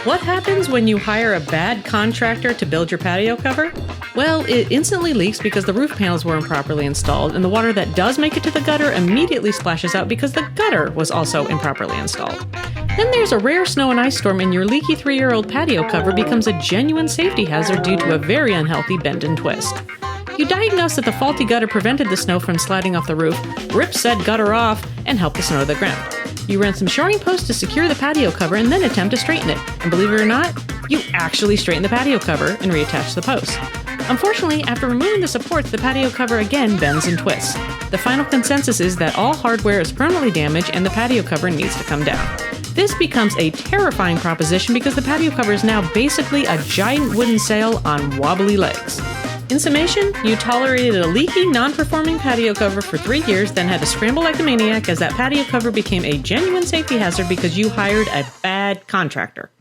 What happens when you hire a bad contractor to build your patio cover? Well, it instantly leaks because the roof panels were improperly installed, and the water that does make it to the gutter immediately splashes out because the gutter was also improperly installed. Then there's a rare snow and ice storm, and your leaky 3-year-old patio cover becomes a genuine safety hazard due to a very unhealthy bend and twist. You diagnose that the faulty gutter prevented the snow from sliding off the roof, rip said gutter off, and help the snow to the ground. You rent some shoring posts to secure the patio cover and then attempt to straighten it. And believe it or not, you actually straighten the patio cover and reattach the posts. Unfortunately, after removing the supports, the patio cover again bends and twists. The final consensus is that all hardware is permanently damaged and the patio cover needs to come down. This becomes a terrifying proposition because the patio cover is now basically a giant wooden sail on wobbly legs. In summation, you tolerated a leaky, non-performing patio cover for 3 years, then had to scramble like a maniac as that patio cover became a genuine safety hazard because you hired a bad contractor.